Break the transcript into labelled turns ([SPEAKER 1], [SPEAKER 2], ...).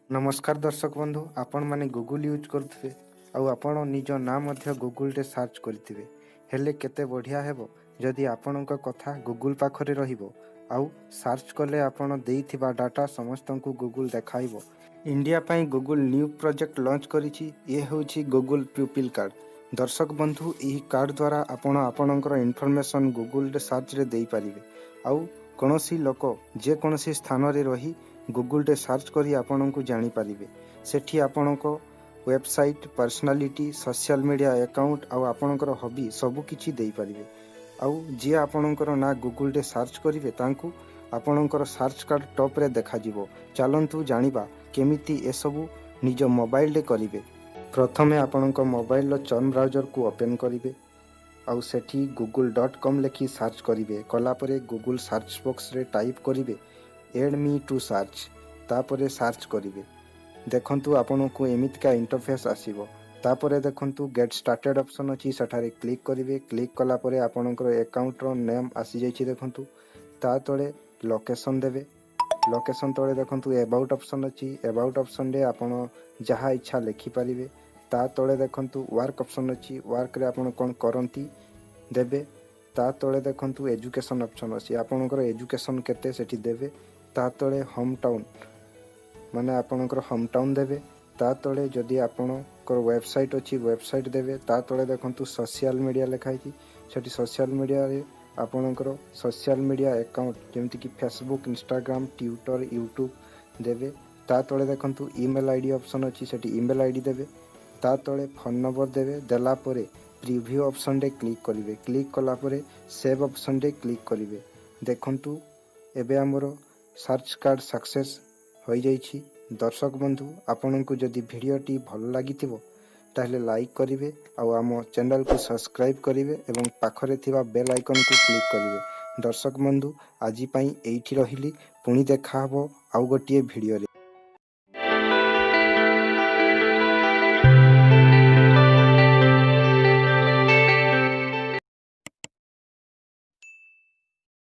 [SPEAKER 1] नमस्कार दर्शक बंधु आपण माने गूगल यूज करथिबे आउ आपण निज ना मध्य गूगल रे सर्च करथिबे हेले केते बढ़िया हेबो जदि आपणक कथा गूगल पाखरे रहिबो आउ सर्च कले आपण देइथिबा डाटा समस्तंकु गूगल देखाइबो। इंडिया पई गूगल न्यू प्रोजेक्ट लॉन्च करिछि ये होछि गूगल प्यूपिल कार्ड। दर्शक बंधु एही कार्ड द्वारा आपण आपणकर इन्फॉर्मेशन गूगल रे सर्च रे देइ परिबे आउ कोनोसी लोक जे कोनोसी स्थान रे रही गूगल रे सर्च करी आपण को जानी पारिबे। सेठी आपणक website personality social media account आउ आपणकर हॉबी सब किछि देइ परिबे आउ जे आपणकर ना गूगल रे सर्च करिवे तांकु आपणकर सर्च कार्ड टॉप रे देखा जिवो। चलंतु जानिबा केमिति ए सब निज मोबाइल रे करिवे। प्रथमे आपणक मोबाइल रो चर्म ब्राउजर को ओपन करिवे आउ सेठी google.com लेखि सर्च करिवे। कला परे गूगल सर्च बॉक्स रे टाइप करिवे एड मी टू सर्च तापरे सर्च करिवे। देखंतु आपनको एमितिका इंटरफेस आसीबो। तापरे देखंतु गेट स्टार्टेड ऑप्शन अछि सेठारे क्लिक करिवे। क्लिक कला परे आपनकर अकाउंट रो नेम आसी जाइछि। देखंतु ता तळे लोकेशन देबे। लोकेशन तळे देखंतु अबाउट ऑप्शन अछि। अबाउट ऑप्शन रे आपण जहा इच्छा लिखि परिवे। ता तळे देखंतु वर्क ऑप्शन अछि। वर्क रे आपण कोन करंती देबे। ता तळे देखंतु एजुकेशन ऑप्शन अछि। आपनकर एजुकेशन केते सेठी देबे। ता तळे होम टाउन माने आपनकर होम टाउन देबे। ता तळे जदि आपनकर वेबसाइट अछि वेबसाइट देबे। ता तळे देखंतु सोशल मीडिया लिखाइछि सेठी सोशल मीडिया रे आपनकर सोशल मीडिया अकाउंट जेमति कि फेसबुक इंस्टाग्राम ट्विटर यूट्यूब देबे। ता तळे देखंतु ईमेल आईडी ऑप्शन अछि सेठी ईमेल आईडी देबे। ता तळे फोन नंबर देबे। देला परे प्रीव्यू ऑप्शन रे क्लिक करिवे। क्लिक कला परे सेव ऑप्शन रे क्लिक करिवे। देखंतु एबे हमरो सर्च कार्ड सक्सेस होई जाइछि। दर्शक बंधु आपनकु जदि भिडियोटी भल लागिथिबो ताहले लाइक करिवे आउ आम चैनल को सब्सक्राइब करिवे एवं पाखरे थिबा बेल आइकन को क्लिक करिवे। दर्शक बंधु आजि पई एइठी रहिली पुणी देखा हबो आउ गोटिए भिडियो रे।